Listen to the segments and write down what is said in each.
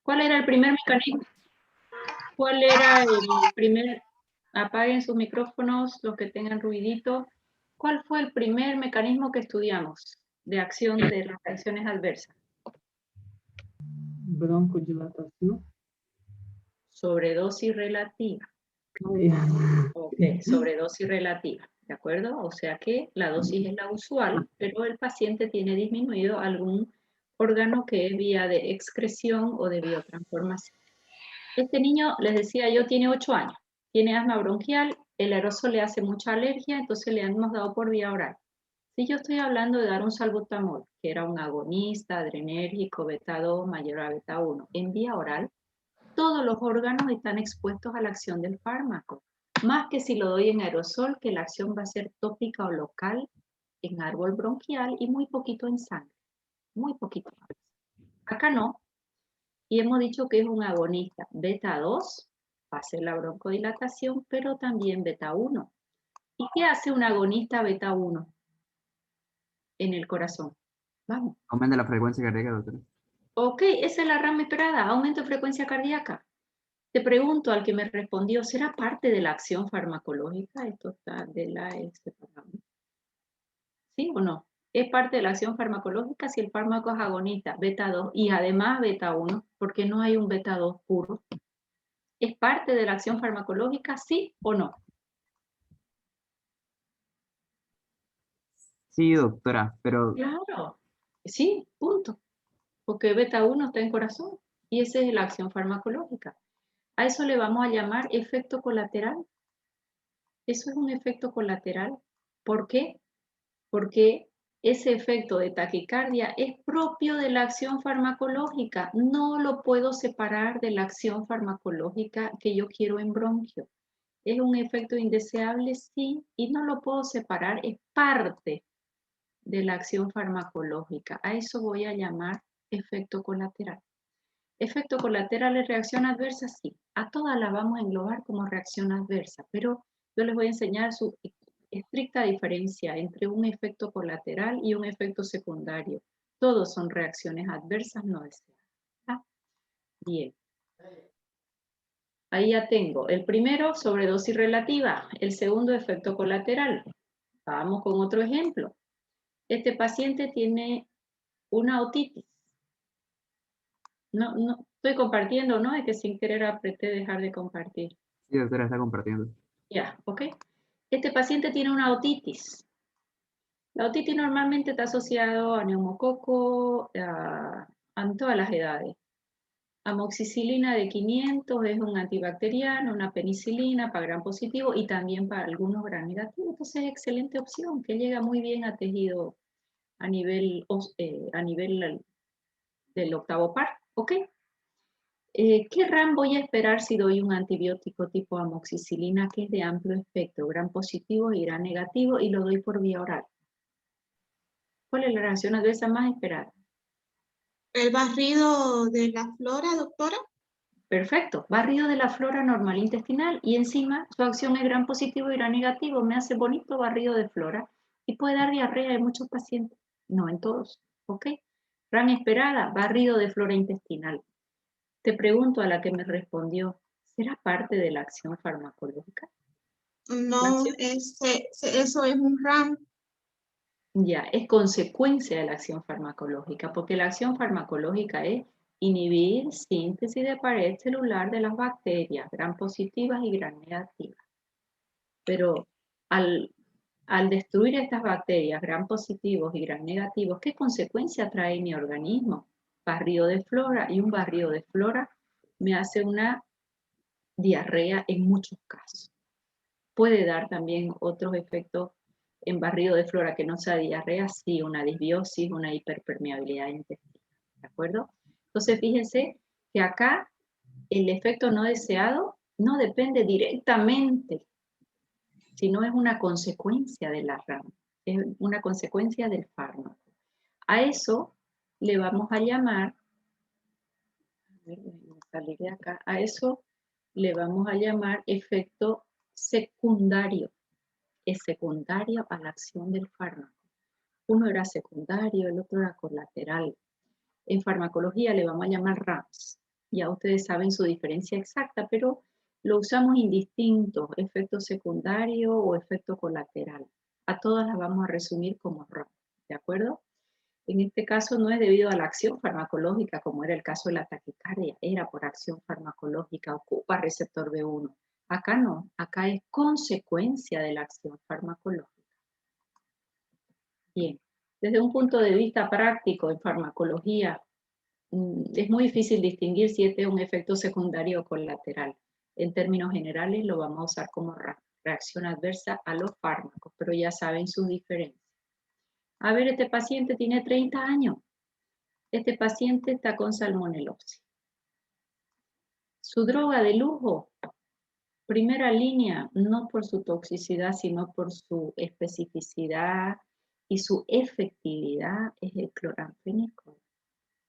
¿Cuál era el primer mecanismo? ¿Cuál era el primer? Apaguen sus micrófonos, los que tengan ruidito. ¿Cuál fue el primer mecanismo que estudiamos de acción de las reacciones adversas? Broncodilatación. Sobredosis relativa. Ay, Ok, sobredosis relativa, ¿de acuerdo? O sea que la dosis es la usual, pero el paciente tiene disminuido algún órgano que es vía de excreción o de biotransformación. Este niño, les decía yo, tiene 8 años, tiene asma bronquial, el aerosol le hace mucha alergia, entonces le hemos dado por vía oral. Si yo estoy hablando de dar un salbutamol, que era un agonista, adrenérgico, beta 2 mayor a beta 1, en vía oral, todos los órganos están expuestos a la acción del fármaco. Más que si lo doy en aerosol, que la acción va a ser tópica o local en árbol bronquial y muy poquito en sangre. Muy poquito. Acá no. Y hemos dicho que es un agonista beta 2, hace la broncodilatación, pero también beta 1. ¿Y qué hace un agonista beta 1 en el corazón? Vamos. Aumenta la frecuencia cardíaca, doctora. Ok, esa es la rama esperada, aumento de frecuencia cardíaca. Te pregunto al que me respondió, ¿será parte de la acción farmacológica? Esto está de la separado. ¿Sí o no? Es parte de la acción farmacológica si el fármaco es agonista, beta 2 y además beta 1, porque no hay un beta 2 puro. ¿Es parte de la acción farmacológica, sí o no? Sí, doctora, pero Claro, sí, punto. Porque beta 1 está en corazón y esa es la acción farmacológica. A eso le vamos a llamar efecto colateral. Eso es un efecto colateral. ¿Por qué? Porque ese efecto de taquicardia es propio de la acción farmacológica. No lo puedo separar de la acción farmacológica que yo quiero en bronquio. ¿Es un efecto indeseable? Sí, y no lo puedo separar, es parte de la acción farmacológica. A eso voy a llamar efecto colateral. Efecto colateral es reacción adversa, sí. A todas las vamos a englobar como reacción adversa, pero yo les voy a enseñar su estricta diferencia entre un efecto colateral y un efecto secundario. Todos son reacciones adversas no deseadas. ¿Ah? Bien. Ahí ya tengo el primero, sobredosis relativa, el segundo, efecto colateral. Vamos con otro ejemplo. Este paciente tiene una otitis. No, estoy compartiendo, ¿no? Es que sin querer apreté dejar de compartir. sí, doctora, está compartiendo. Ya, ¿ok? Este paciente tiene una otitis. La otitis normalmente está asociado a neumococo en todas las edades. Amoxicilina de 500 es un antibacteriano, una penicilina para gram positivo y también para algunos gram negativos. Entonces es excelente opción, que llega muy bien a tejido a nivel del octavo par. ¿Ok? ¿Qué RAM voy a esperar si doy un antibiótico tipo amoxicilina que es de amplio espectro, gram positivo y gram negativo y lo doy por vía oral? ¿Cuál es la reacción adversa más esperada? ¿El barrido de la flora, doctora? Perfecto, barrido de la flora normal intestinal y encima su acción es gram positivo y gram negativo, me hace bonito barrido de flora y puede dar diarrea en muchos pacientes, no en todos, ¿ok? RAM esperada, barrido de flora intestinal. Te pregunto a la que me respondió, ¿será parte de la acción farmacológica? No, eso es un RAM. Ya, es consecuencia de la acción farmacológica, porque la acción farmacológica es inhibir síntesis de pared celular de las bacterias, gram positivas y gram negativas. Pero al destruir estas bacterias, gram positivos y gram negativos, ¿qué consecuencia trae mi organismo? Barrido de flora, y un barrido de flora me hace una diarrea en muchos casos. Puede dar también otros efectos en barrido de flora que no sea diarrea, sí, una disbiosis, una hiperpermeabilidad intestinal, ¿de acuerdo? Entonces, fíjense que acá el efecto no deseado no depende directamente, sino es una consecuencia de la rama, es una consecuencia del fármaco. A eso le vamos a llamar, salir de acá, a eso le vamos a llamar efecto secundario. Es secundario a la acción del fármaco. Uno era secundario, el otro era colateral. En farmacología le vamos a llamar RAMS. Ya ustedes saben su diferencia exacta, pero lo usamos indistinto, efecto secundario o efecto colateral. A todas las vamos a resumir como RAMS, ¿de acuerdo? En este caso no es debido a la acción farmacológica, como era el caso de la taquicardia, era por acción farmacológica, ocupa receptor B1. Acá no, acá es consecuencia de la acción farmacológica. Bien, desde un punto de vista práctico en farmacología, es muy difícil distinguir si este es un efecto secundario o colateral. En términos generales lo vamos a usar como reacción adversa a los fármacos, pero ya saben sus diferencias. A ver, este paciente tiene 30 años. Este paciente está con salmonelosis. Su droga de lujo, primera línea, no por su toxicidad, sino por su especificidad y su efectividad, es el cloranfenicol.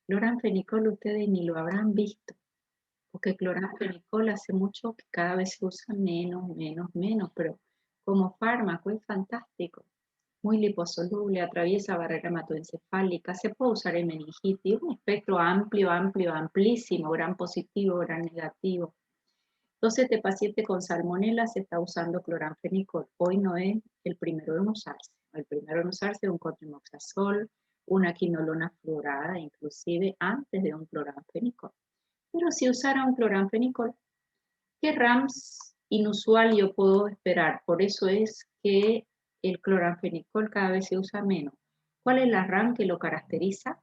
Cloranfenicol ustedes ni lo habrán visto, porque cloranfenicol hace mucho que cada vez se usa menos, pero como fármaco es fantástico. Muy liposoluble, atraviesa barrera hematoencefálica, se puede usar en meningitis, un espectro amplio, amplísimo, gran positivo, gran negativo. Entonces, este paciente con salmonela se está usando cloranfenicol. Hoy no es el primero en usarse. El primero en usarse es un cotrimoxazol, una quinolona fluorada, inclusive antes de un cloranfenicol. Pero si usara un cloranfenicol, ¿qué RAMS inusual yo puedo esperar? Por eso es que el cloranfenicol cada vez se usa menos. ¿Cuál es la RAM que lo caracteriza?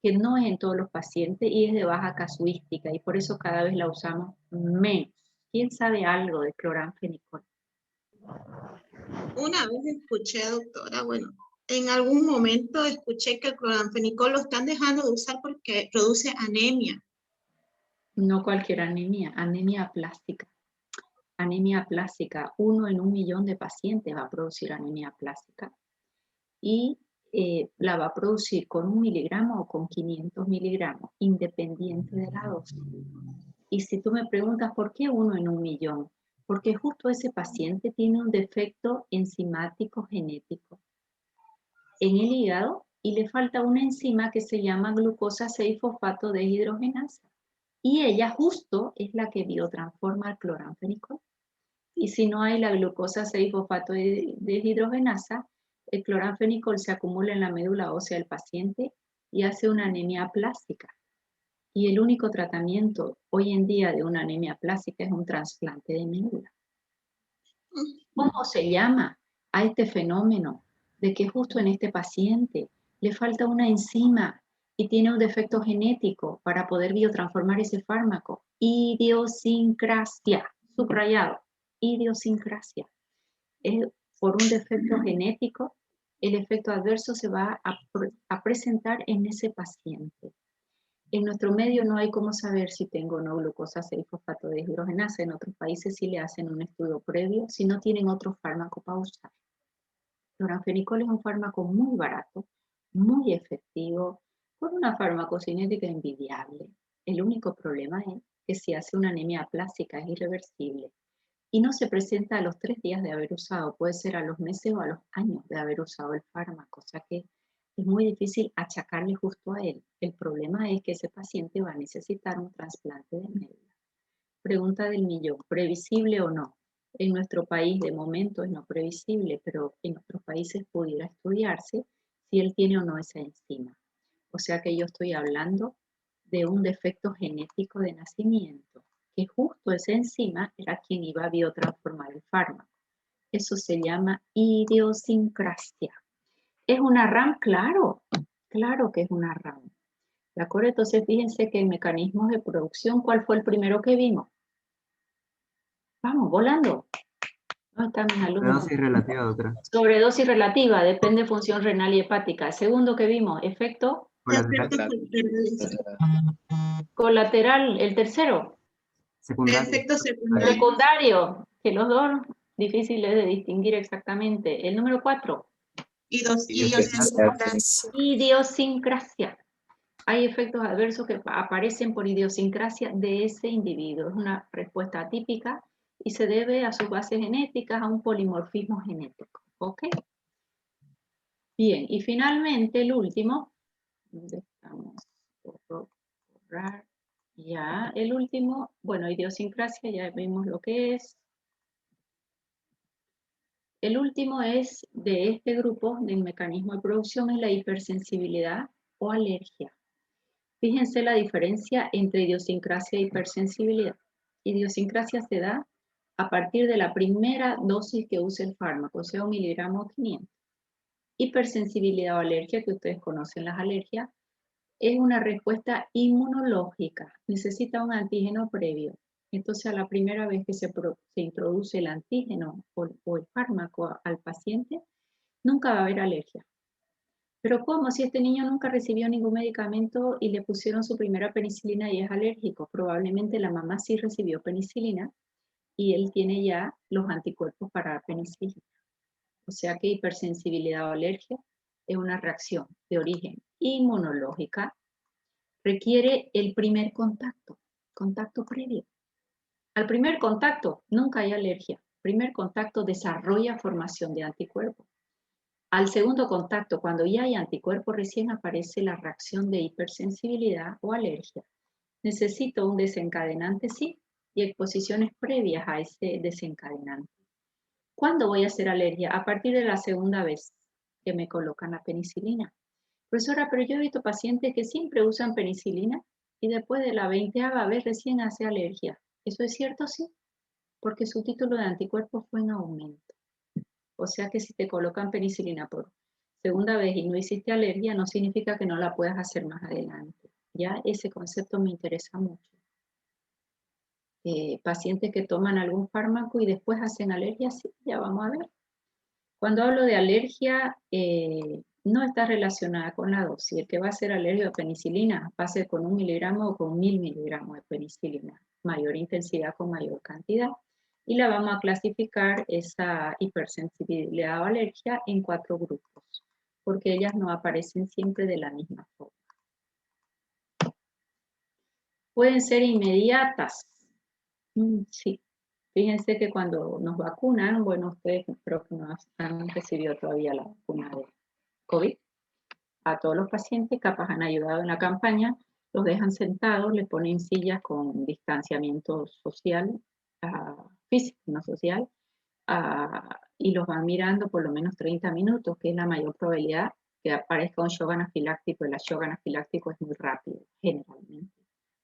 Que no es en todos los pacientes y es de baja casuística y por eso cada vez la usamos menos. ¿Quién sabe algo de cloranfenicol? Una vez escuché, doctora, bueno, en algún momento escuché que el cloranfenicol lo están dejando de usar porque produce anemia. No cualquier anemia, anemia aplastica. Anemia plástica, 1 en 1.000.000 de pacientes va a producir anemia plástica y la va a producir con 1 miligramo o con 500 miligramos, independiente de la dosis. Y si tú me preguntas por qué 1 en 1.000.000, porque justo ese paciente tiene un defecto enzimático genético en el hígado y le falta una enzima que se llama glucosa 6-fosfato deshidrogenasa. Y ella justo es la que biotransforma el cloranfenicol. Y si no hay la glucosa 6-fosfato deshidrogenasa, el cloranfenicol se acumula en la médula ósea del paciente y hace una anemia aplástica. Y el único tratamiento hoy en día de una anemia aplástica es un trasplante de médula. ¿Cómo se llama a este fenómeno de que justo en este paciente le falta una enzima y tiene un defecto genético para poder biotransformar ese fármaco? Idiosincrasia, subrayado, idiosincrasia. Es por un defecto genético, el efecto adverso se va a presentar en ese paciente. En nuestro medio no hay cómo saber si tengo o no glucosa 6-fosfato deshidrogenasa. En otros países sí le hacen un estudio previo si no tienen otro fármaco para usar. Cloranfenicol es un fármaco muy barato, muy efectivo, con una farmacocinética envidiable. El único problema es que si hace una anemia aplástica es irreversible y no se presenta a los 3 días de haber usado, puede ser a los meses o a los años de haber usado el fármaco, o sea que es muy difícil achacarle justo a él. El problema es que ese paciente va a necesitar un trasplante de médula. Pregunta del millón, ¿previsible o no? En nuestro país de momento es no previsible, pero en otros países pudiera estudiarse si él tiene o no esa enzima. O sea que yo estoy hablando de un defecto genético de nacimiento, que justo esa enzima era quien iba a biotransformar el fármaco. Eso se llama idiosincrasia. ¿Es una RAM? Claro, claro que es una RAM. ¿De acuerdo? Entonces fíjense que el mecanismo de producción, ¿cuál fue el primero que vimos? Vamos, volando. ¿Dónde están mis alumnos? Dosis relativa, doctora. Sobredosis relativa, depende de función renal y hepática. El segundo que vimos, efecto Colateral. colateral. El tercero, Secundario. Efecto secundario. secundario, que los dos difíciles de distinguir exactamente. El número 4, idiosincrasia. Hay efectos adversos que aparecen por idiosincrasia de ese individuo. Es una respuesta atípica y se debe a sus bases genéticas, a un polimorfismo genético. ¿Ok? Bien, y finalmente el último, ¿dónde estamos? borrar. Ya, el último, bueno, idiosincrasia, ya vimos lo que es. El último es de este grupo del mecanismo de producción es la hipersensibilidad o alergia. Fíjense la diferencia entre idiosincrasia e hipersensibilidad. Idiosincrasia se da a partir de la primera dosis que use el fármaco, sea 1 miligramo o 500. Hipersensibilidad o alergia, que ustedes conocen las alergias, es una respuesta inmunológica, necesita un antígeno previo. Entonces, a la primera vez que se introduce el antígeno o el fármaco al paciente, nunca va a haber alergia. Pero ¿cómo? Si este niño nunca recibió ningún medicamento y le pusieron su primera penicilina y es alérgico, probablemente la mamá sí recibió penicilina y él tiene ya los anticuerpos para la penicilina. O sea que hipersensibilidad o alergia es una reacción de origen inmunológica, requiere el primer contacto previo. Al primer contacto nunca hay alergia. Primer contacto desarrolla formación de anticuerpos. Al segundo contacto, cuando ya hay anticuerpos, recién aparece la reacción de hipersensibilidad o alergia. Necesito un desencadenante, sí, y exposiciones previas a ese desencadenante. ¿Cuándo voy a hacer alergia? A partir de la segunda vez que me colocan la penicilina. Profesora, pero yo he visto pacientes que siempre usan penicilina y después de la 20ª vez recién hace alergia. ¿Eso es cierto? Sí, porque su título de anticuerpos fue en aumento. O sea que si te colocan penicilina por segunda vez y no hiciste alergia, no significa que no la puedas hacer más adelante. Ya ese concepto me interesa mucho. Pacientes que toman algún fármaco y después hacen alergia, sí, ya vamos a ver. Cuando hablo de alergia, no está relacionada con la dosis. El que va a hacer alergia a penicilina va a ser con 1 miligramo o con 1000 miligramos de penicilina. Mayor intensidad con mayor cantidad. Y la vamos a clasificar esa hipersensibilidad o alergia en 4 grupos, porque ellas no aparecen siempre de la misma forma. Pueden ser inmediatas. Sí. Fíjense que cuando nos vacunan, bueno, ustedes creo que no han recibido todavía la vacuna de COVID. A todos los pacientes capaz han ayudado en la campaña, los dejan sentados, les ponen sillas con distanciamiento social, físico, no social, y los van mirando por lo menos 30 minutos, que es la mayor probabilidad que aparezca un shock anafiláctico. El shock anafiláctico es muy rápido, generalmente.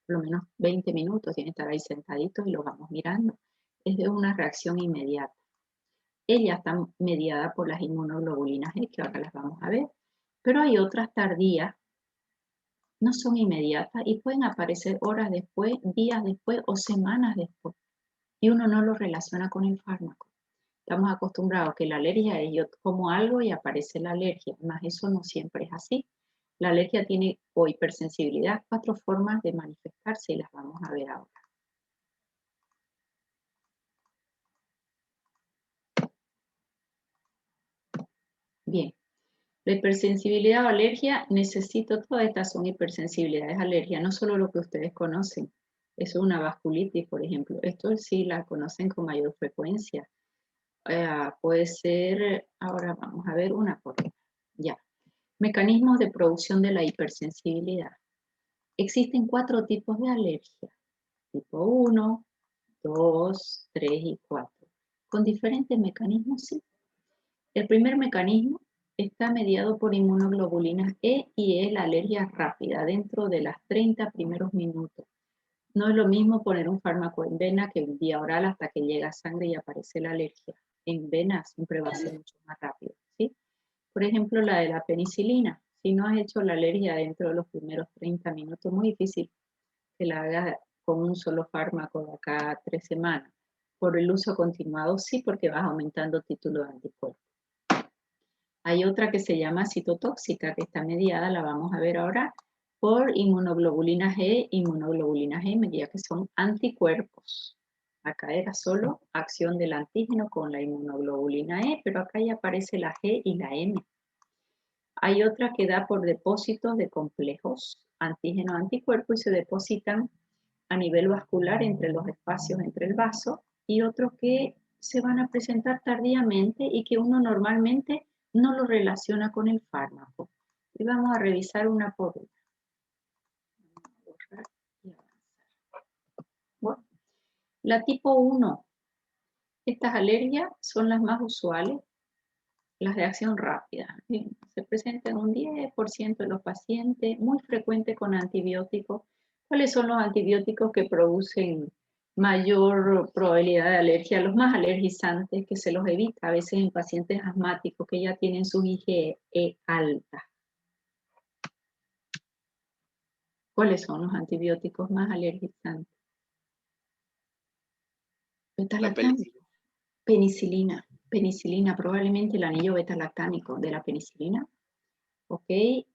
Por lo menos 20 minutos tienen que estar ahí sentaditos y los vamos mirando. Es de una reacción inmediata. Ella está mediada por las inmunoglobulinas E, que ahora las vamos a ver, pero hay otras tardías, no son inmediatas y pueden aparecer horas después, días después o semanas después, y uno no lo relaciona con el fármaco. Estamos acostumbrados a que la alergia es yo como algo y aparece la alergia, más eso no siempre es así. La alergia tiene, o hipersensibilidad, 4 formas de manifestarse y las vamos a ver ahora. Bien, la hipersensibilidad o alergia, necesito, todas estas son hipersensibilidades, alergia, no solo lo que ustedes conocen. Eso es una vasculitis, por ejemplo. Esto sí la conocen con mayor frecuencia. Puede ser, ahora vamos a ver una por una. Ya. Mecanismos de producción de la hipersensibilidad. Existen 4 tipos de alergia. Tipo 1, 2, 3 y 4. Con diferentes mecanismos, sí. El primer mecanismo está mediado por inmunoglobulinas E y es la alergia rápida dentro de las 30 primeros minutos. No es lo mismo poner un fármaco en vena que en vía oral hasta que llega a sangre y aparece la alergia. En vena siempre va a ser mucho más rápido, ¿sí? Por ejemplo, la de la penicilina. Si no has hecho la alergia dentro de los primeros 30 minutos, muy difícil que la hagas con un solo fármaco de acá a 3 semanas. Por el uso continuado, sí, porque vas aumentando título de anticuerpos. Hay otra que se llama citotóxica, que está mediada, la vamos a ver ahora, por inmunoglobulinas G, medida que son anticuerpos. Acá era solo acción del antígeno con la inmunoglobulina E, pero acá ya aparece la G y la M. Hay otra que da por depósitos de complejos antígeno-anticuerpo y se depositan a nivel vascular entre los espacios entre el vaso, y otros que se van a presentar tardíamente y que uno normalmente no lo relaciona con el fármaco. Y vamos a revisar una por una. La tipo 1, estas alergias son las más usuales, las de acción rápida. Se presentan en un 10% de los pacientes, muy frecuente con antibióticos. ¿Cuáles son los antibióticos que producen mayor probabilidad de alergia? Los más alergizantes, que se los evita a veces en pacientes asmáticos que ya tienen su IgE alta. ¿Cuáles son los antibióticos más alergizantes? Beta-lactámico. Penicilina. Penicilina, probablemente el anillo beta-lactámico de la penicilina. ¿Ok?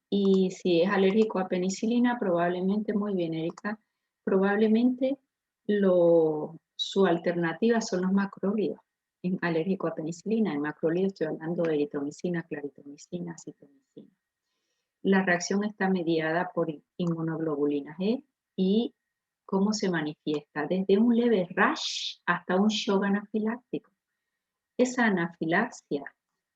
Y si es alérgico a penicilina, probablemente, muy bien, Erika, probablemente su alternativa son los macrólidos. En alérgico a penicilina, en macrólidos estoy hablando de eritromicina, claritromicina, citromicina. La reacción está mediada por inmunoglobulina G y cómo se manifiesta, desde un leve rash hasta un shock anafiláctico. Esa anafilaxia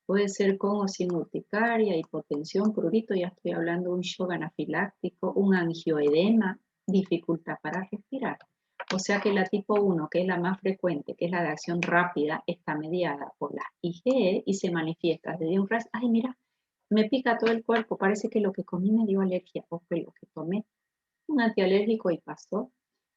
puede ser con o sin urticaria, hipotensión, prurito, ya estoy hablando de un shock anafiláctico, un angioedema, dificultad para respirar. O sea que la tipo 1, que es la más frecuente, que es la de acción rápida, está mediada por la IgE y se manifiesta desde un rash. Ay, mira, me pica todo el cuerpo, parece que lo que comí me dio alergia, o que lo que tomé un antialérgico y pasó.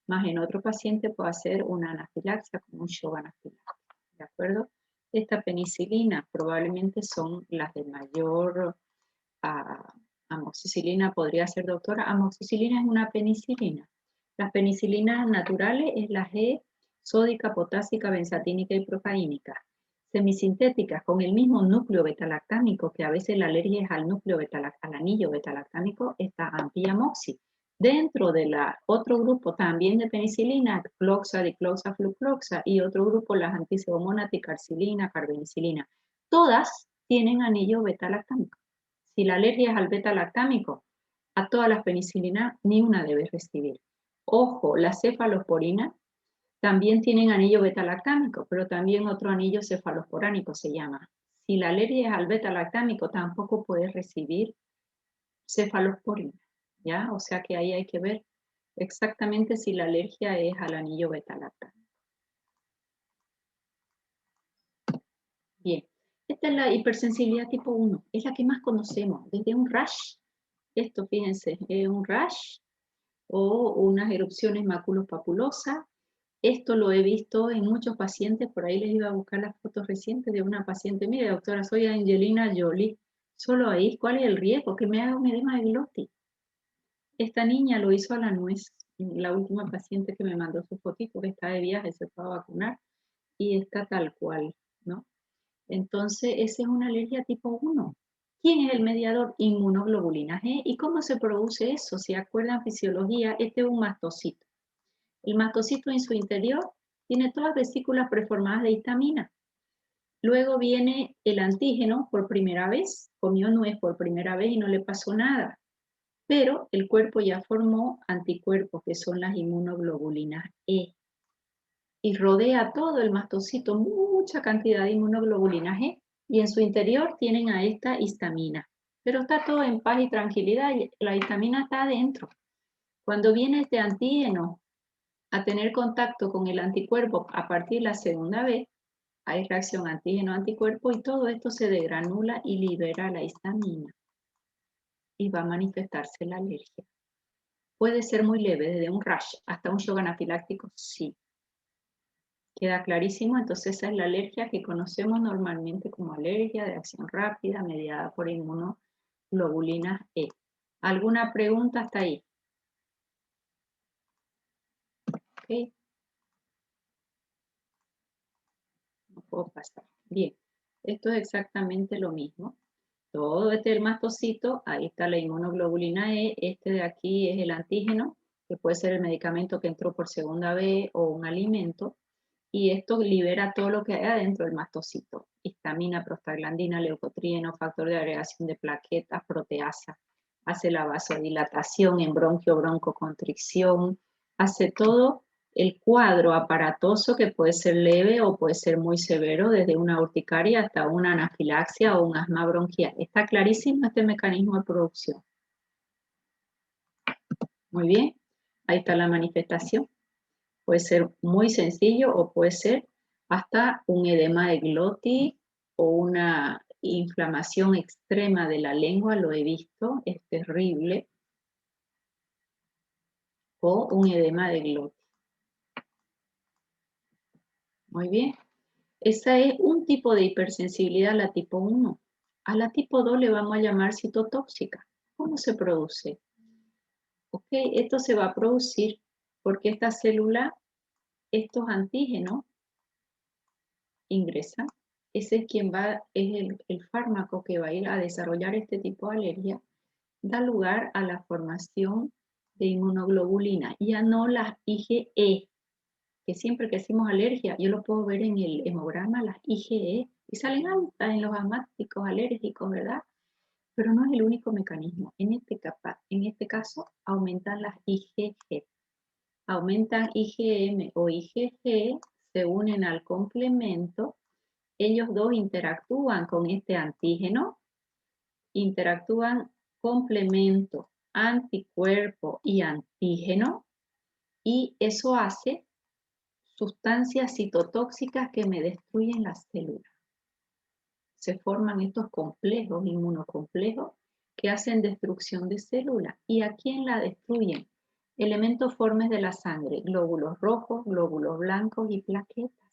Más en otro paciente puede hacer una anafilaxia como un shock anafiláctico, ¿de acuerdo? Esta penicilina probablemente son las de mayor amoxicilina, podría ser, doctora. Amoxicilina es una penicilina. Las penicilinas naturales es la G, sódica, potásica, benzatínica y procaínica. Semisintéticas con el mismo núcleo betalactámico, que a veces la alergia es al núcleo al anillo betalactámico, está ampiamoxi. Dentro de otro grupo también de penicilina, cloxa, dicloxa, flucloxa, y otro grupo las antisebomona, ticarcilina, carbenicilina. Todas tienen anillo beta-lactámico. Si la alergia es al beta-lactámico, a todas las penicilinas ni una debe recibir. Ojo, la cefalosporina también tienen anillo beta-lactámico, pero también otro anillo cefalosporánico se llama. Si la alergia es al beta-lactámico, tampoco puede recibir cefalosporina. ¿Ya? O sea que ahí hay que ver exactamente si la alergia es al anillo beta-lactámico. Bien, esta es la hipersensibilidad tipo 1, es la que más conocemos, desde un rash, esto fíjense, es un rash o unas erupciones maculopapulosas. Esto lo he visto en muchos pacientes, por ahí les iba a buscar las fotos recientes de una paciente. Mire, doctora, soy Angelina Jolie, solo ahí, ¿cuál es el riesgo? Que me haga un edema de glotis. Esta niña lo hizo a la nuez, la última paciente que me mandó su fotito, que está de viaje, se fue a vacunar, y está tal cual, ¿no? Entonces, esa es una alergia tipo 1. ¿Quién es el mediador? Inmunoglobulina G. ¿Y cómo se produce eso? Si acuerdan fisiología, este es un mastocito. El mastocito en su interior tiene todas vesículas preformadas de histamina. Luego viene el antígeno por primera vez, comió nuez por primera vez y no le pasó nada. Pero el cuerpo ya formó anticuerpos, que son las inmunoglobulinas E. Y rodea todo el mastocito mucha cantidad de inmunoglobulinas E. Y en su interior tienen a esta histamina. Pero está todo en paz y tranquilidad, y la histamina está adentro. Cuando viene este antígeno a tener contacto con el anticuerpo a partir de la segunda vez, hay reacción antígeno-anticuerpo y todo esto se degranula y libera la histamina. Y va a manifestarse la alergia. Puede ser muy leve, desde un rash hasta un shock anafiláctico, sí. Queda clarísimo, entonces esa es la alergia que conocemos normalmente como alergia de acción rápida mediada por inmunoglobulinas E. ¿Alguna pregunta hasta ahí? Ok. No puedo pasar. Bien, esto es exactamente lo mismo. Todo este es el mastocito, ahí está la inmunoglobulina E, este de aquí es el antígeno, que puede ser el medicamento que entró por segunda vez o un alimento, y esto libera todo lo que hay adentro del mastocito: histamina, prostaglandina, leucotrieno, factor de agregación de plaquetas, proteasa, hace la vasodilatación en bronquio, broncoconstricción, hace todo el cuadro aparatoso que puede ser leve o puede ser muy severo, desde una urticaria hasta una anafilaxia o un asma bronquial. Está clarísimo este mecanismo de producción. Muy bien, ahí está la manifestación. Puede ser muy sencillo o puede ser hasta un edema de glotis o una inflamación extrema de la lengua, lo he visto, es terrible, o un edema de glotis. Muy bien. Esa es un tipo de hipersensibilidad, la tipo 1. A la tipo 2 le vamos a llamar citotóxica. ¿Cómo se produce? Ok, esto se va a producir porque esta célula, estos antígenos ingresan. Ese es quien va, es el fármaco que va a ir a desarrollar este tipo de alergia, da lugar a la formación de inmunoglobulina, ya no las IgE, que siempre que decimos alergia, yo lo puedo ver en el hemograma, las IgE, y salen altas en los asmáticos alérgicos, ¿verdad? Pero no es el único mecanismo. En este caso, aumentan las IgG. Aumentan IgM o IgG, se unen al complemento, ellos dos interactúan con este antígeno, interactúan complemento, anticuerpo y antígeno, y eso hace sustancias citotóxicas que me destruyen las células. Se forman estos complejos, inmunocomplejos, que hacen destrucción de células. ¿Y a quién la destruyen? Elementos formes de la sangre, glóbulos rojos, glóbulos blancos y plaquetas.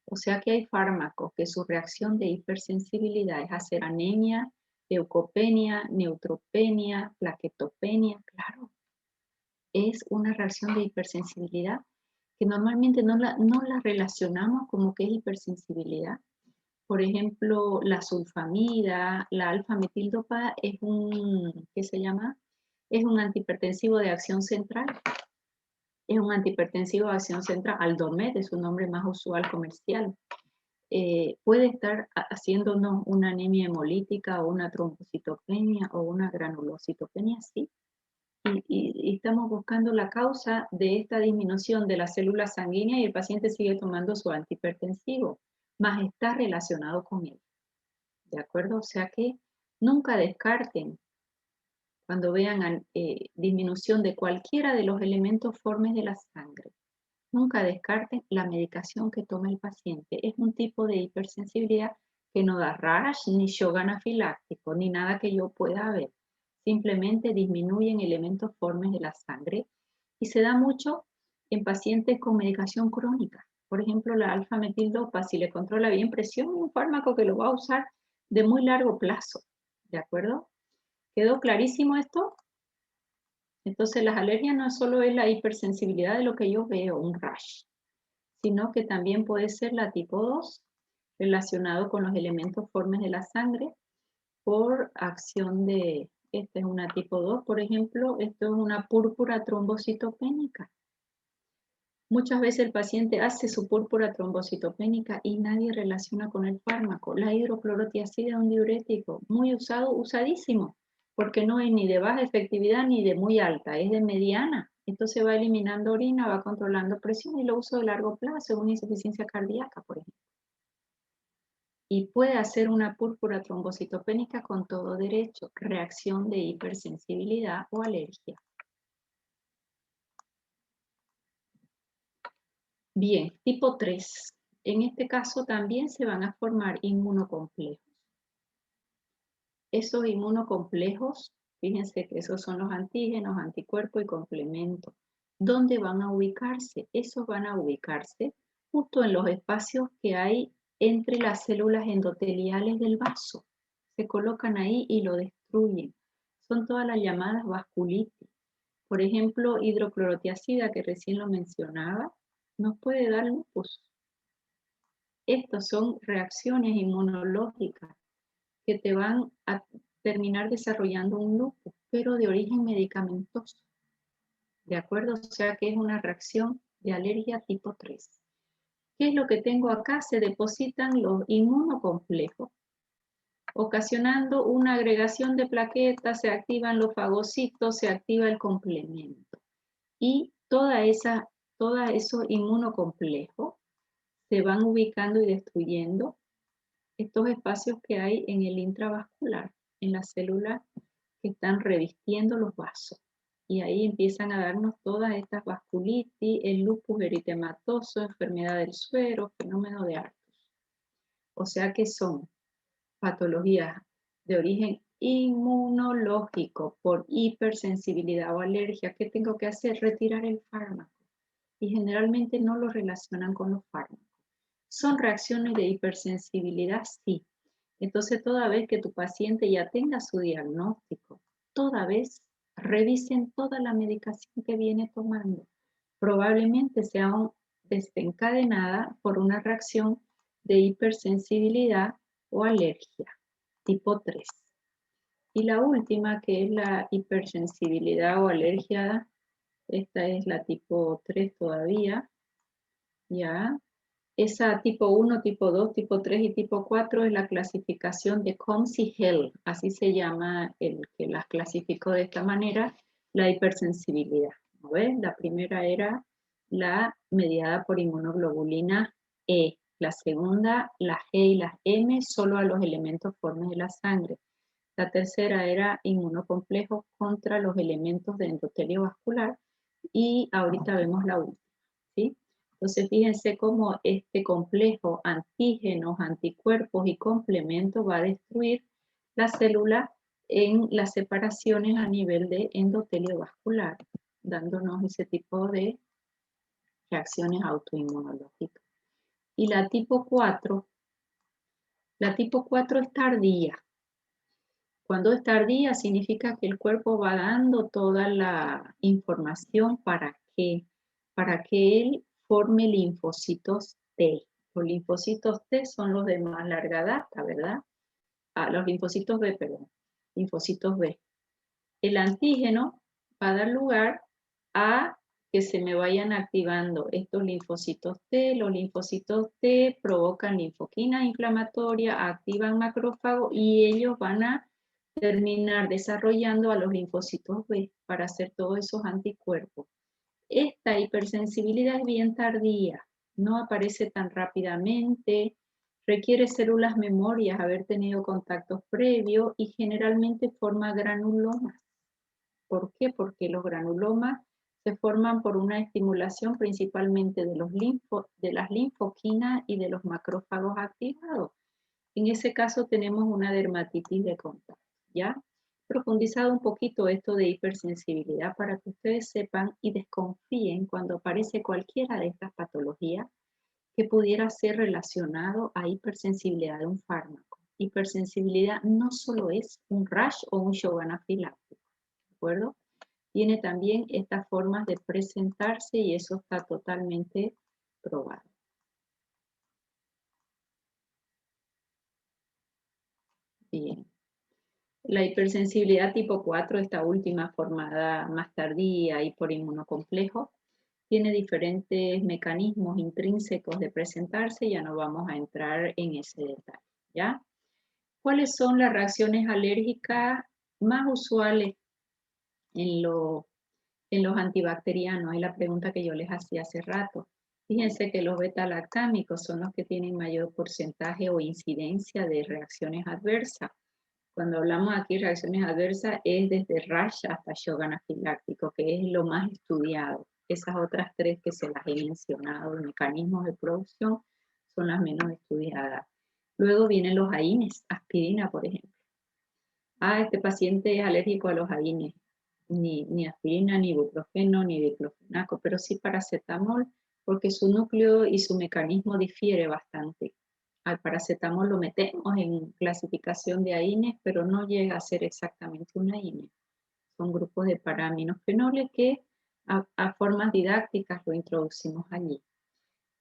O sea que hay fármacos que su reacción de hipersensibilidad es hacer anemia, leucopenia, neutropenia, plaquetopenia, claro. Es una reacción de hipersensibilidad que normalmente no la relacionamos como que es hipersensibilidad. Por ejemplo, la sulfamida, la alfa-metildopa es un, ¿qué se llama? Es un antihipertensivo de acción central. Es un antihipertensivo de acción central. Aldomet es su nombre más usual comercial. Puede estar haciéndonos una anemia hemolítica o una trombocitopenia o una granulocitopenia, sí. Y estamos buscando la causa de esta disminución de las células sanguíneas y el paciente sigue tomando su antihipertensivo, más está relacionado con él. ¿De acuerdo? O sea que nunca descarten cuando vean disminución de cualquiera de los elementos formes de la sangre. Nunca descarten la medicación que toma el paciente. Es un tipo de hipersensibilidad que no da rash, ni shock anafiláctico, ni nada que yo pueda ver. Simplemente disminuyen elementos formes de la sangre y se da mucho en pacientes con medicación crónica. Por ejemplo, la alfa-metildopa, si le controla bien presión, es un fármaco que lo va a usar de muy largo plazo. ¿De acuerdo? ¿Quedó clarísimo esto? Entonces, las alergias no solo es la hipersensibilidad de lo que yo veo, un rash, sino que también puede ser la tipo 2, relacionado con los elementos formes de la sangre, por acción de, esta es una tipo 2, por ejemplo, esto es una púrpura trombocitopénica. Muchas veces el paciente hace su púrpura trombocitopénica y nadie relaciona con el fármaco. La hidroclorotiazida es un diurético muy usado, usadísimo, porque no es ni de baja efectividad ni de muy alta, es de mediana. Entonces va eliminando orina, va controlando presión y lo uso de largo plazo, una insuficiencia cardíaca, por ejemplo. Y puede hacer una púrpura trombocitopénica con todo derecho, reacción de hipersensibilidad o alergia. Bien, tipo 3. En este caso también se van a formar inmunocomplejos. Esos inmunocomplejos, fíjense que esos son los antígenos, anticuerpos y complementos. ¿Dónde van a ubicarse? Esos van a ubicarse justo en los espacios que hay entre las células endoteliales del vaso. Se colocan ahí y lo destruyen. Son todas las llamadas vasculitis. Por ejemplo, hidroclorotiazida, que recién lo mencionaba, nos puede dar lupus. Estos son reacciones inmunológicas que te van a terminar desarrollando un lupus, pero de origen medicamentoso. ¿De acuerdo? O sea que es una reacción de alergia tipo 3. ¿Qué es lo que tengo acá? Se depositan los inmunocomplejos, ocasionando una agregación de plaquetas, se activan los fagocitos, se activa el complemento. Y todos esos inmunocomplejos se van ubicando y destruyendo estos espacios que hay en el intravascular, en las células que están revistiendo los vasos. Y ahí empiezan a darnos todas estas vasculitis, el lupus eritematoso, enfermedad del suero, fenómeno de Arthus. O sea que son patologías de origen inmunológico por hipersensibilidad o alergia. ¿Qué tengo que hacer? Retirar el fármaco. Y generalmente no lo relacionan con los fármacos. ¿Son reacciones de hipersensibilidad? Sí. Entonces, toda vez que tu paciente ya tenga su diagnóstico, toda vez revisen toda la medicación que viene tomando. Probablemente sea desencadenada por una reacción de hipersensibilidad o alergia, tipo 3. Y la última, que es la hipersensibilidad o alergia, esta es la tipo 3 todavía, ¿ya? Esa tipo 1, tipo 2, tipo 3 y tipo 4 es la clasificación de Combs y Hell, así se llama el que las clasificó de esta manera, la hipersensibilidad. ¿No ves? La primera era la mediada por inmunoglobulina E, la segunda, la G y las M, solo a los elementos formes de la sangre. La tercera era inmunocomplejo contra los elementos de endotelio vascular y ahorita vemos la última, ¿sí? Entonces, fíjense cómo este complejo antígenos, anticuerpos y complementos va a destruir la célula en las separaciones a nivel de endotelio vascular, dándonos ese tipo de reacciones autoinmunológicas. Y la tipo 4 es tardía. Cuando es tardía significa que el cuerpo va dando toda la información para que él forme linfocitos T. Los linfocitos T son los de más larga data, ¿verdad? Los linfocitos B, perdón. Linfocitos B. El antígeno va a dar lugar a que se me vayan activando estos linfocitos T. Los linfocitos T provocan linfoquina inflamatoria, activan macrófago y ellos van a terminar desarrollando a los linfocitos B para hacer todos esos anticuerpos. Esta hipersensibilidad es bien tardía, no aparece tan rápidamente, requiere células memorias, haber tenido contactos previos y generalmente forma granulomas. ¿Por qué? Porque los granulomas se forman por una estimulación principalmente de las linfoquinas y de los macrófagos activados. En ese caso tenemos una dermatitis de contacto, ¿ya? Profundizado un poquito esto de hipersensibilidad para que ustedes sepan y desconfíen cuando aparece cualquiera de estas patologías que pudiera ser relacionado a hipersensibilidad de un fármaco. Hipersensibilidad no solo es un rash o un shock anafiláctico, ¿de acuerdo? Tiene también estas formas de presentarse y eso está totalmente probado. Bien. La hipersensibilidad tipo 4, esta última formada más tardía y por inmunocomplejo, tiene diferentes mecanismos intrínsecos de presentarse, ya no vamos a entrar en ese detalle, ¿ya? ¿Cuáles son las reacciones alérgicas más usuales en los antibacterianos? Es la pregunta que yo les hacía hace rato. Fíjense que los beta-lactámicos son los que tienen mayor porcentaje o incidencia de reacciones adversas. Cuando hablamos aquí de reacciones adversas es desde rash hasta shock anafiláctico, que es lo más estudiado. Esas otras tres que se las he mencionado, mecanismos de producción, son las menos estudiadas. Luego vienen los AINES, aspirina, por ejemplo. Este paciente es alérgico a los AINES. Ni aspirina, ni ibuprofeno, ni diclofenaco, pero sí paracetamol, porque su núcleo y su mecanismo difiere bastante. Al paracetamol lo metemos en clasificación de AINES, pero no llega a ser exactamente una AINES. Son grupos de paraminofenoles que a formas didácticas lo introducimos allí.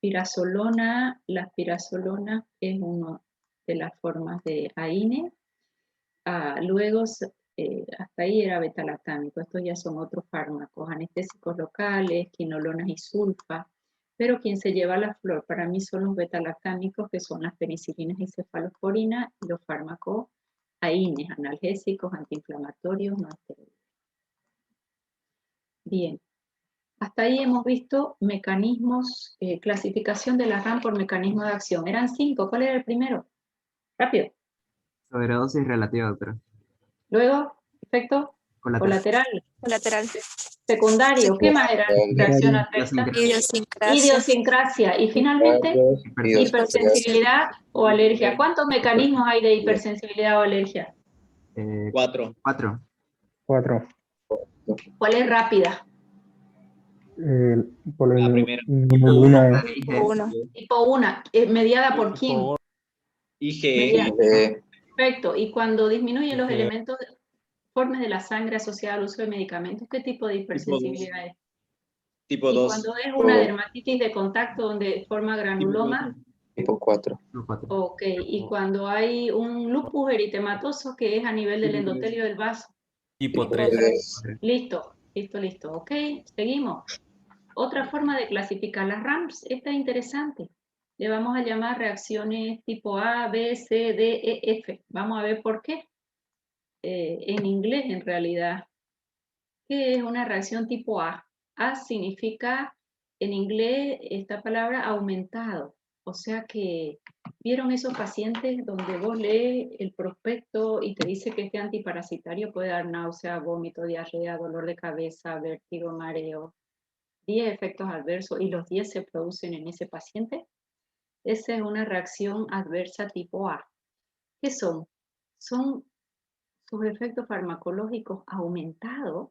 Pirazolona, la pirazolona es una de las formas de AINES. Luego, hasta ahí era beta-lactámico. Estos ya son otros fármacos, anestésicos locales, quinolonas y sulfa. Pero quien se lleva la flor para mí son los beta-lactámicos, que son las penicilinas y cefalosporinas, y los fármacos AINES, analgésicos, antiinflamatorios, no esteroides. Bien, hasta ahí hemos visto mecanismos, clasificación de la RAM por mecanismo de acción. Eran 5, ¿cuál era el primero? Rápido. Sobredosis relativa, doctora. Luego, efecto Colateral. Colateral. Secundario. ¿Qué más era reacción adversa? Idiosincrasia. Idiosincrasia. Y finalmente, hipersensibilidad o alergia. ¿Cuántos mecanismos hay de hipersensibilidad o alergia? 4. 4. ¿Cuál es rápida? Por La el primera. número 1. Uno. Tipo 1. ¿Mediada por quién? IgE. Mediada. Perfecto. Y cuando disminuyen los elementos formas de la sangre asociada al uso de medicamentos, ¿qué tipo de hipersensibilidad es? Tipo Y 2. cuando es una dermatitis de contacto donde forma granuloma, Tipo 4. ok. Y cuando hay un lupus eritematoso que es a nivel del endotelio del vaso. Tipo 3. Listo, listo. Ok, seguimos. Otra forma de clasificar las RAMS, esta es interesante. Le vamos a llamar reacciones tipo A, B, C, D, E, F. Vamos a ver por qué. En inglés, en realidad. ¿Qué es una reacción tipo A? A significa, en inglés, esta palabra aumentado. O sea que, ¿vieron esos pacientes donde vos lees el prospecto y te dice que este antiparasitario puede dar náusea, vómito, diarrea, dolor de cabeza, vértigo, mareo? 10 efectos adversos y los 10 se producen en ese paciente. Esa es una reacción adversa tipo A. ¿Qué son? Son sus efectos farmacológicos aumentados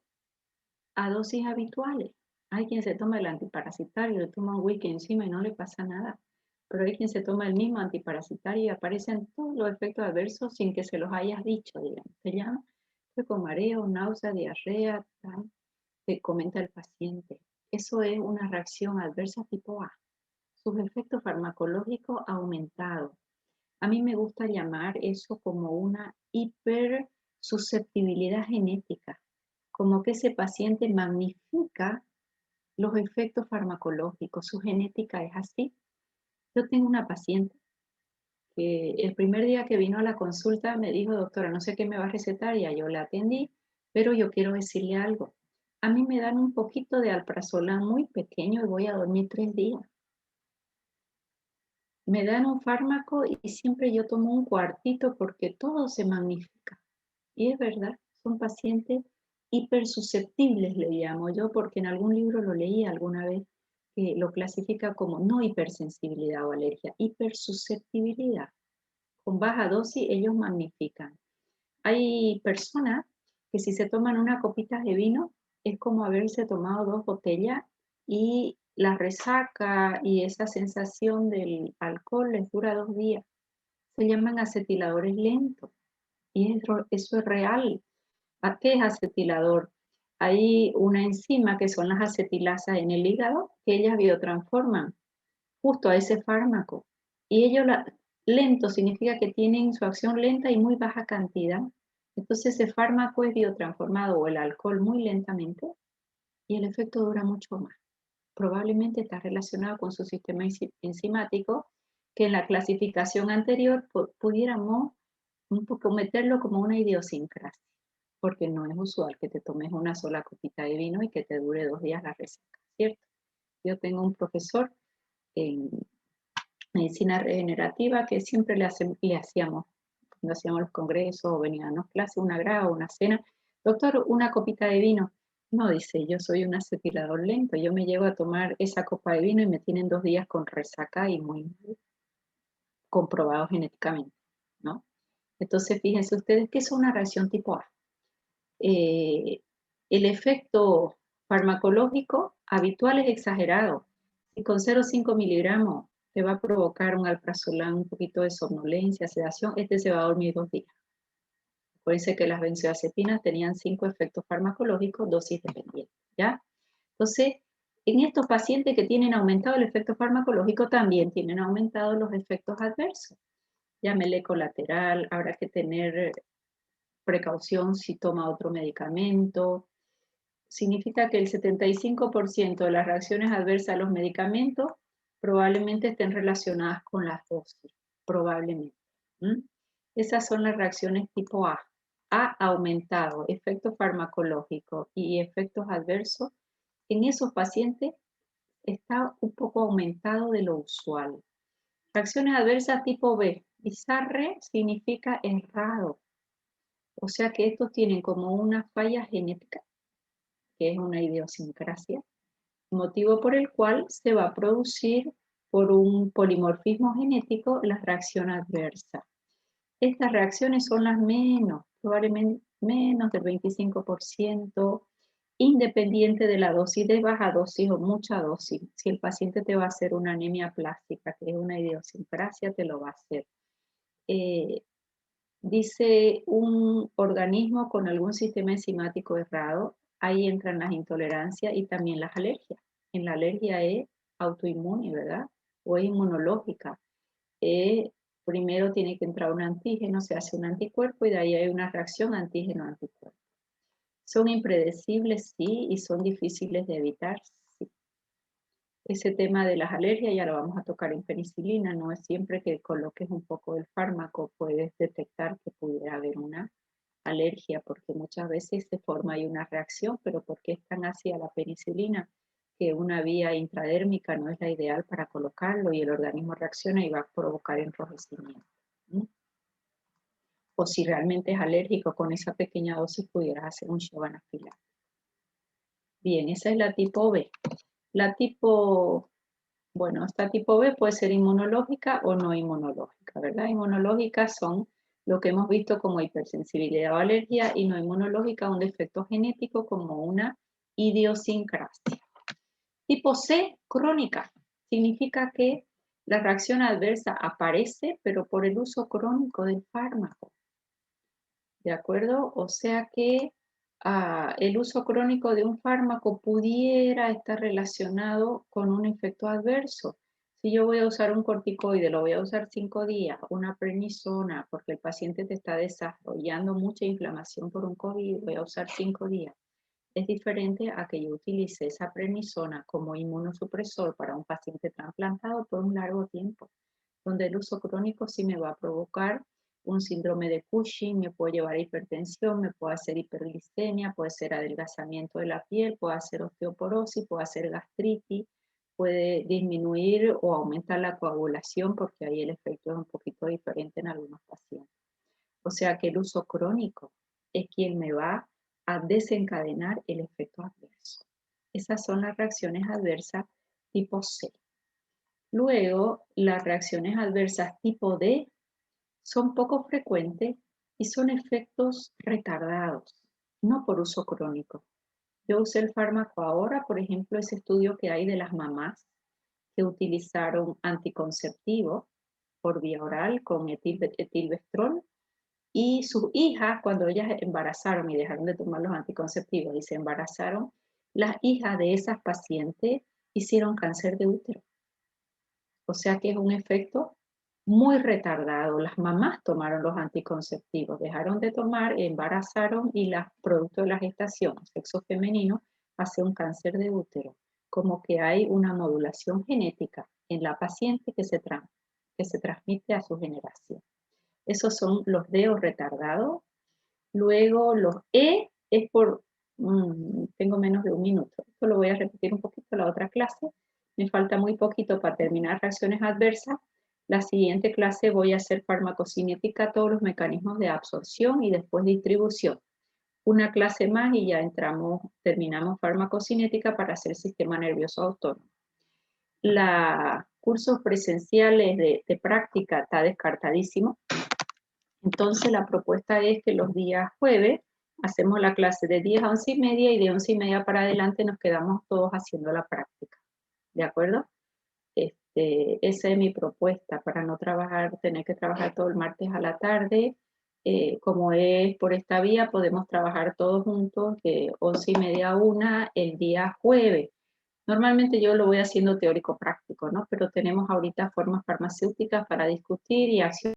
a dosis habituales. Hay quien se toma el antiparasitario, le toma un whisky encima y no le pasa nada. Pero hay quien se toma el mismo antiparasitario y aparecen todos los efectos adversos sin que se los hayas dicho, digamos. Se llama con mareo, náusea, diarrea, tal, te comenta el paciente. Eso es una reacción adversa tipo A. Sus efectos farmacológicos aumentados. A mí me gusta llamar eso como una hipersusceptibilidad genética, como que ese paciente magnifica los efectos farmacológicos, su genética es así. Yo tengo una paciente que el primer día que vino a la consulta me dijo, doctora, no sé qué me va a recetar, ya yo la atendí, pero yo quiero decirle algo. A mí me dan un poquito de alprazolam muy pequeño y voy a dormir 3 días. Me dan un fármaco y siempre yo tomo un cuartito porque todo se magnifica. Y es verdad, son pacientes hipersusceptibles, le llamo yo, porque en algún libro lo leí alguna vez, que lo clasifica como no hipersensibilidad o alergia, hipersusceptibilidad. Con baja dosis ellos magnifican. Hay personas que si se toman una copita de vino, es como haberse tomado 2 botellas y la resaca y esa sensación del alcohol les dura 2 días. Se llaman acetiladores lentos y eso es real. ¿A qué es acetilador? Hay una enzima que son las acetilasas en el hígado que ellas biotransforman justo a ese fármaco. Y ellos, lento significa que tienen su acción lenta y muy baja cantidad. Entonces ese fármaco es biotransformado o el alcohol muy lentamente y el efecto dura mucho más. Probablemente está relacionado con su sistema enzimático que en la clasificación anterior pudiéramos un poco meterlo como una idiosincrasia, porque no es usual que te tomes una sola copita de vino y que te dure 2 días la resaca, ¿cierto? Yo tengo un profesor en medicina regenerativa que siempre le hacíamos, cuando hacíamos los congresos o venían a las clases, una grado, una cena, doctor, una copita de vino. No, dice, yo soy un acetilador lento, yo me llego a tomar esa copa de vino y me tienen 2 días con resaca y muy comprobado genéticamente, ¿no? Entonces, fíjense ustedes que es una reacción tipo A. El efecto farmacológico habitual es exagerado. Y con 0,5 miligramos te va a provocar un alprazolam, un poquito de somnolencia, sedación, este se va a dormir 2 días. Acuérdense que las benzodiazepinas tenían 5 efectos farmacológicos, dosis dependientes, ¿ya? Entonces, en estos pacientes que tienen aumentado el efecto farmacológico, también tienen aumentados los efectos adversos. Llámele colateral, habrá que tener precaución si toma otro medicamento. Significa que el 75% de las reacciones adversas a los medicamentos probablemente estén relacionadas con las dosis, probablemente. Esas son las reacciones tipo A. A aumentado, efectos farmacológicos y efectos adversos. En esos pacientes está un poco aumentado de lo usual. Reacciones adversas tipo B. Bizarre significa errado. O sea que estos tienen como una falla genética, que es una idiosincrasia, motivo por el cual se va a producir por un polimorfismo genético la reacción adversa. Estas reacciones son las menos, probablemente menos del 25%, independiente de la dosis, de baja dosis o mucha dosis. Si el paciente te va a hacer una anemia plástica, que es una idiosincrasia, te lo va a hacer. Dice un organismo con algún sistema enzimático errado, ahí entran las intolerancias y también las alergias. En la alergia es autoinmune, ¿verdad? O es inmunológica. Primero tiene que entrar un antígeno, se hace un anticuerpo y de ahí hay una reacción antígeno-anticuerpo. Son impredecibles, sí, y son difíciles de evitar, sí. Ese tema de las alergias ya lo vamos a tocar en penicilina, no es siempre que coloques un poco del fármaco puedes detectar que pudiera haber una alergia, porque muchas veces se forma ahí una reacción, pero ¿por qué es tan ácida la penicilina? Que una vía intradérmica no es la ideal para colocarlo y el organismo reacciona y va a provocar enrojecimiento. O si realmente es alérgico, con esa pequeña dosis pudieras hacer un shock anafiláctico. Bien, esa es la tipo B. La tipo, bueno, esta tipo B puede ser inmunológica o no inmunológica, ¿verdad? Inmunológicas son lo que hemos visto como hipersensibilidad o alergia y no inmunológica, un defecto genético como una idiosincrasia. Tipo C, crónica, significa que la reacción adversa aparece, pero por el uso crónico del fármaco. ¿De acuerdo? O sea que el uso crónico de un fármaco pudiera estar relacionado con un efecto adverso. Si yo voy a usar un corticoide, lo voy a usar 5 días, una prednisona, porque el paciente te está desarrollando mucha inflamación por un COVID, voy a usar 5 días. Es diferente a que yo utilice esa prednisona como inmunosupresor para un paciente trasplantado por un largo tiempo, donde el uso crónico sí me va a provocar un síndrome de Cushing, me puede llevar a hipertensión, me puede hacer hiperglicemia, puede ser adelgazamiento de la piel, puede hacer osteoporosis, puede hacer gastritis, puede disminuir o aumentar la coagulación porque ahí el efecto es un poquito diferente en algunos pacientes. O sea que el uso crónico es quien me va a desencadenar el efecto adverso. Esas son las reacciones adversas tipo C. Luego, las reacciones adversas tipo D son poco frecuentes y son efectos retardados, no por uso crónico. Yo usé el fármaco ahora, por ejemplo, ese estudio que hay de las mamás que utilizaron anticonceptivos por vía oral con etilvestrol y sus hijas, cuando ellas embarazaron y dejaron de tomar los anticonceptivos y se embarazaron, las hijas de esas pacientes hicieron cáncer de útero. O sea que es un efecto muy retardado. Las mamás tomaron los anticonceptivos, dejaron de tomar, embarazaron y producto de la gestación, sexo femenino, hace un cáncer de útero. Como que hay una modulación genética en la paciente que se transmite a su generación. Esos son los D o retardados. Luego los E es por, tengo menos de un minuto. Esto lo voy a repetir un poquito en la otra clase. Me falta muy poquito para terminar reacciones adversas. La siguiente clase voy a hacer farmacocinética, todos los mecanismos de absorción y después distribución. Una clase más y ya terminamos farmacocinética para hacer sistema nervioso autónomo. Los cursos presenciales de práctica está descartadísimo. Entonces la propuesta es que los días jueves hacemos la clase de 10 a 11:30 y de 11:30 para adelante nos quedamos todos haciendo la práctica. ¿De acuerdo? Esa es mi propuesta para no tener que trabajar todo el martes a la tarde. Como es por esta vía, podemos trabajar todos juntos de 11:30 a 1 el día jueves. Normalmente yo lo voy haciendo teórico práctico, ¿no? Pero tenemos ahorita formas farmacéuticas para discutir y accionar.